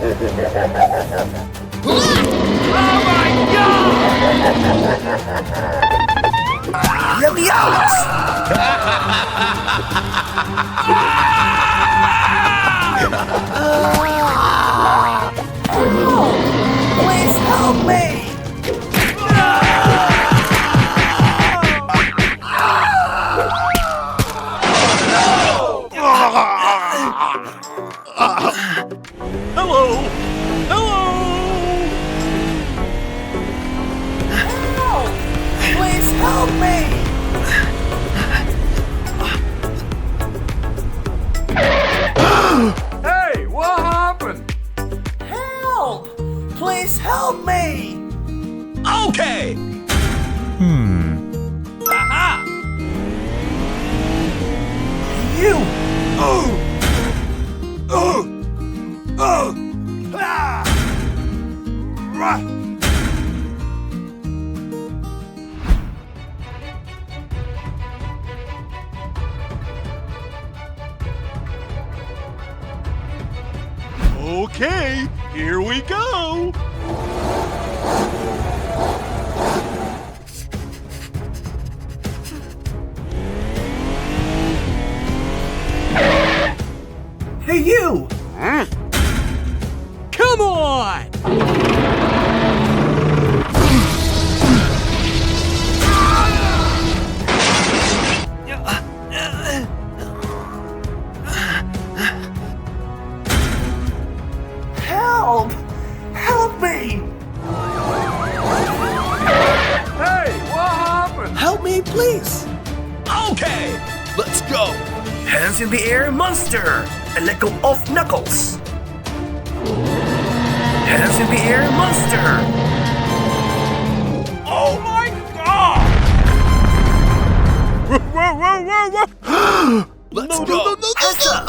Let me out! Please help me! Hello! Hello! Help! Please help me! Hey, what happened? Help! Please help me! Okay! Aha! You! Okay, here we go! Hey, you! Come on! Help! Help me! Hey, what happened? Help me, please! Okay, let's go! Hands in the air, monster! And let go of Knuckles! Hands in the air, monster! Oh my god! Whoa, whoa, whoa, whoa! Let's go! Hands up!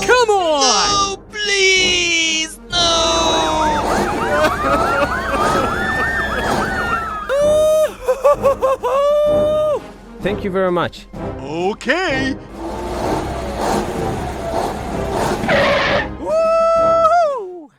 Come on! No, please! No! Thank you very much. Okay! Woo!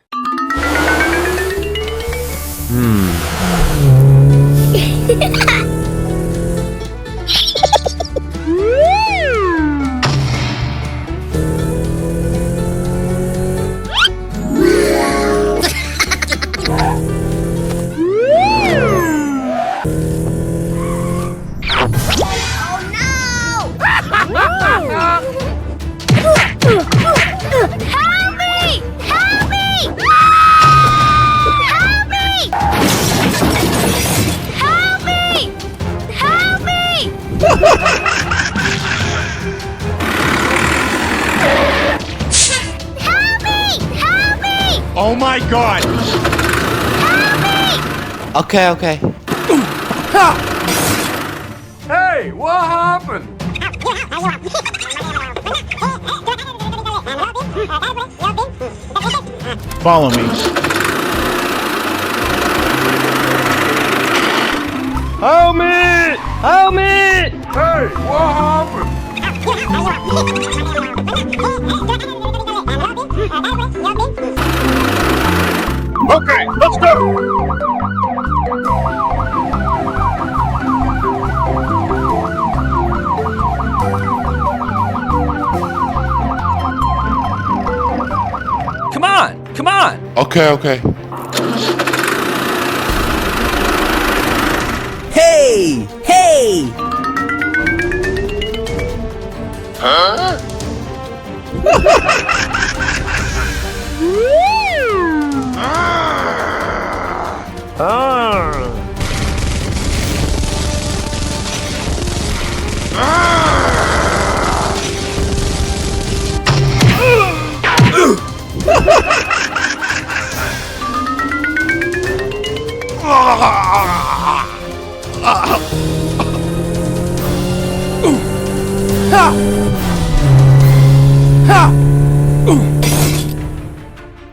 Help me! Help me! Help me! Help me! Help me! Help me! Help me! Oh my god! Help me! Okay. Hey, what happened? Follow me. Help me! Help me! Hey, what happened? Okay, let's go! Come on! Okay. Hey! Hey! Huh?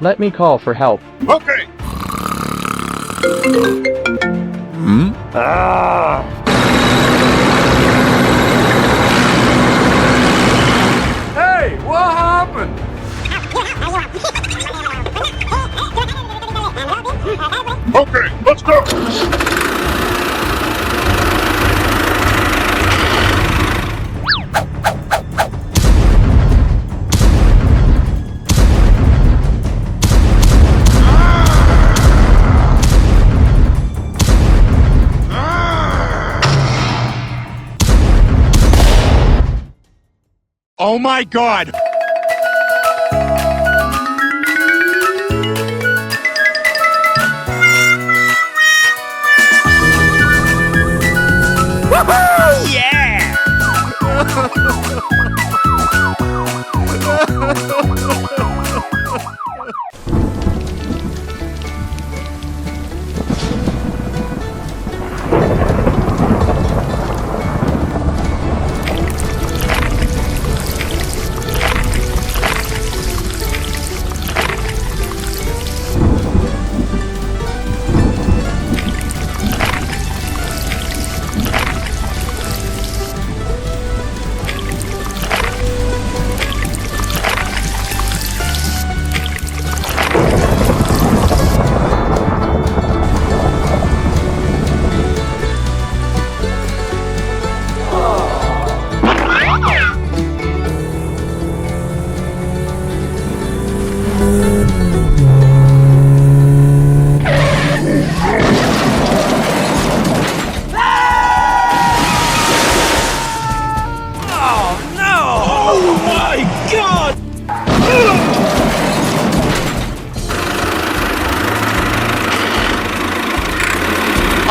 Let me call for help. Okay! Hey, what happened? Okay, let's go. Oh my god!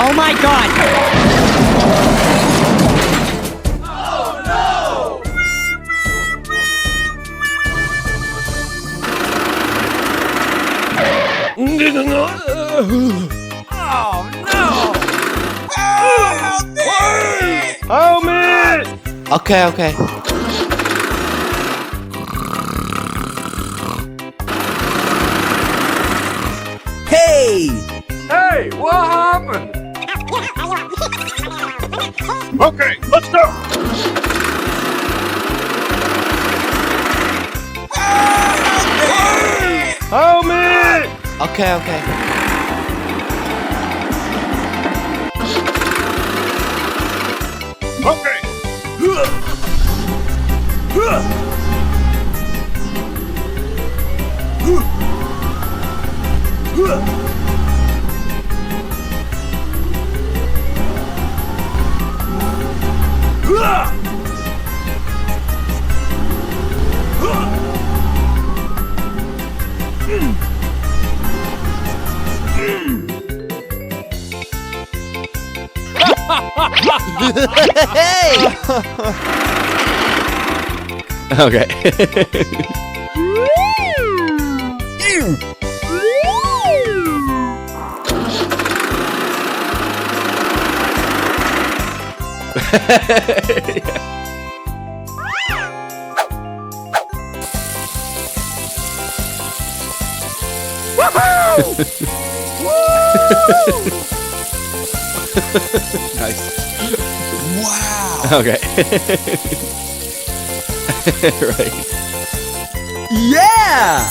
Oh my god! Help me! Okay, okay. Hey! Hey, what happened? Okay, let's go. Help me! Okay, okay. Okay. Okay. Nice. Wow. Okay. Right. Yeah!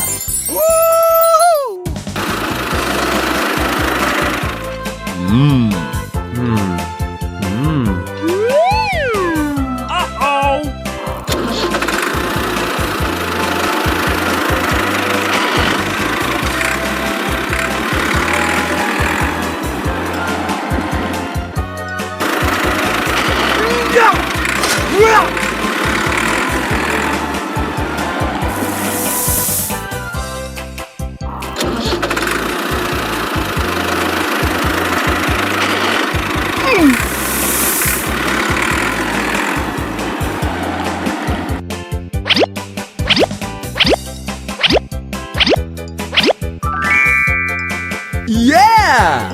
Yeah! Yeah!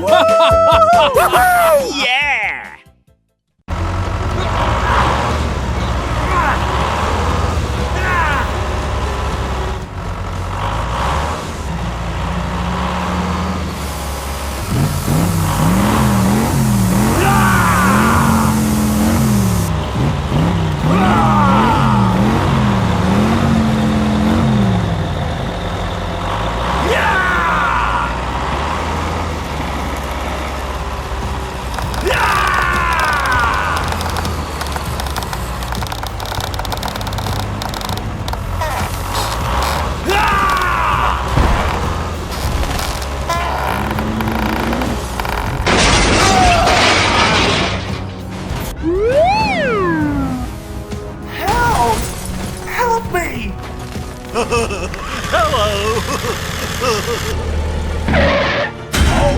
Oh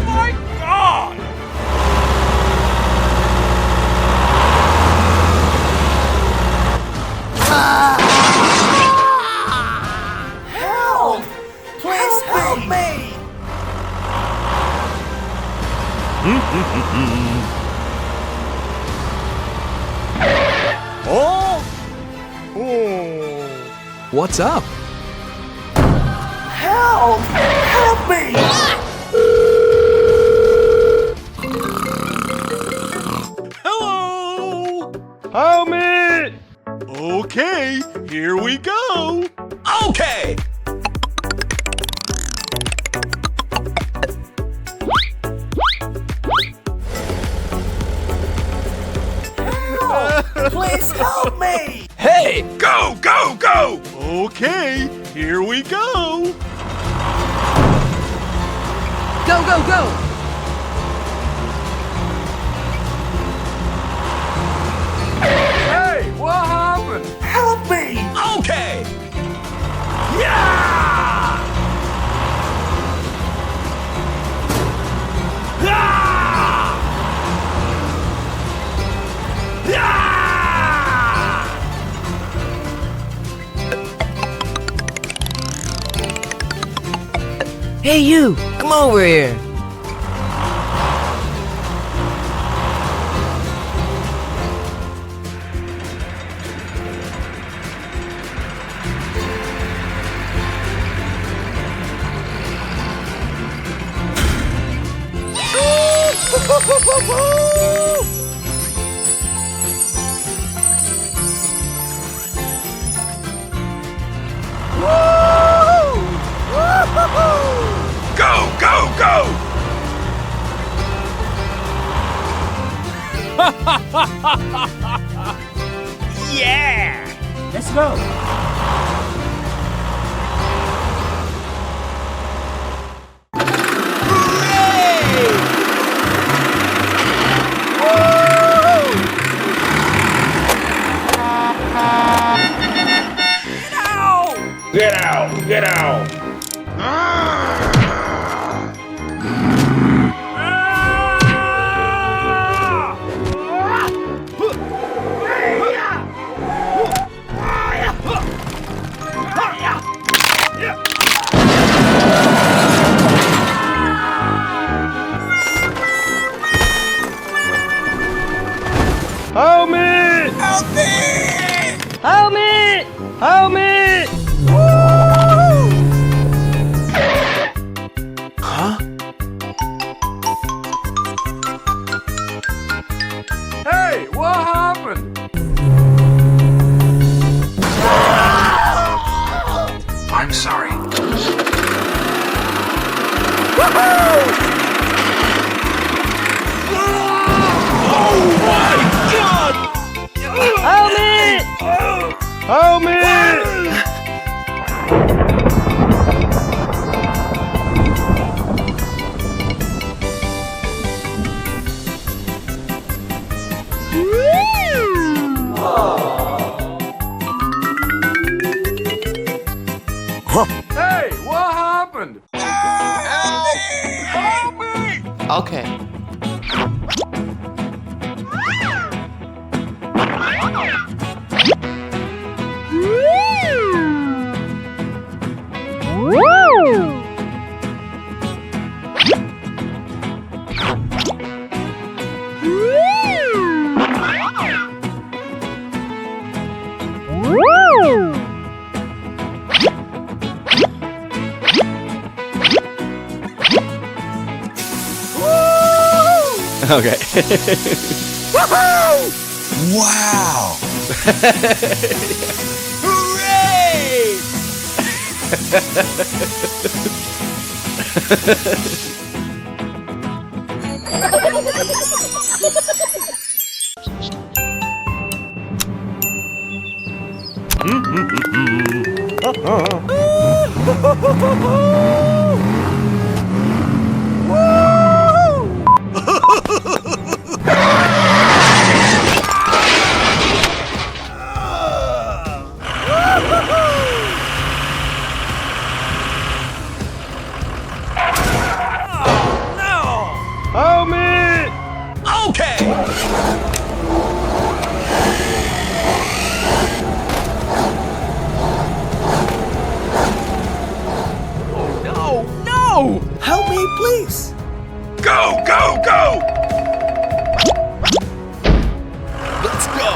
my God! Help! Please help me! Oh! Oh! What's up? Help! Help me! Hello! Help me! Okay, here we go! Okay! Please help me! Hey! Go, go, go! Okay, here we go! Go, go, go! Hey, what happened? Help me! Okay! Yeah! Ah! Yeah! Hey you, come over here. Go, go, go! Yeah! Let's go! Get out! Get out! Help me! Help me! Help me! Hey, what happened? I'm sorry. Help me! Help me! Hey, what happened? Help me! Okay. Okay. Wow! no! Help me, please! Go, go, go! Let's go.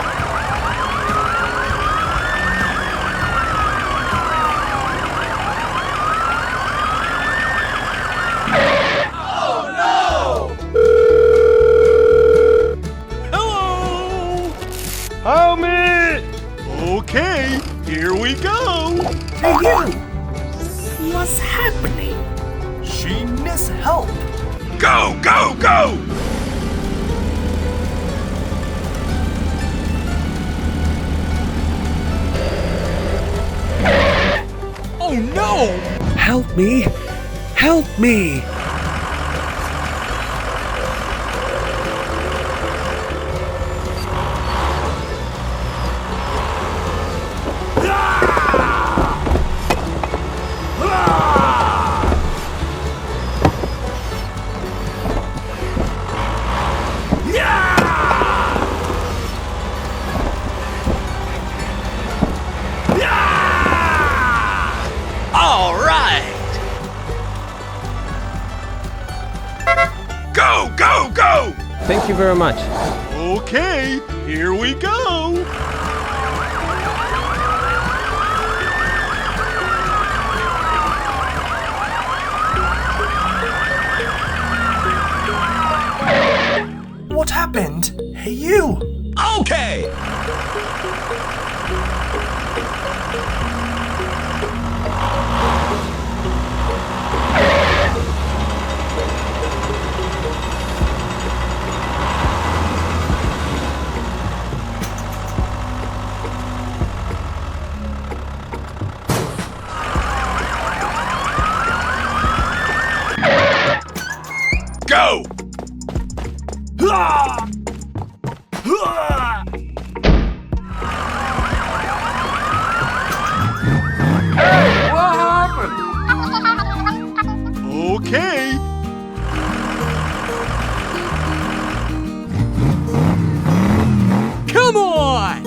Hello! Help me! Okay, here we go! Hey, you! What's happening? She needs help. Go, go, go! Oh no! Help me! Help me! All right. Go, go, go! Thank you very much. Okay, here we go! What happened? Hey, you! Okay! Go! Okay. Come on!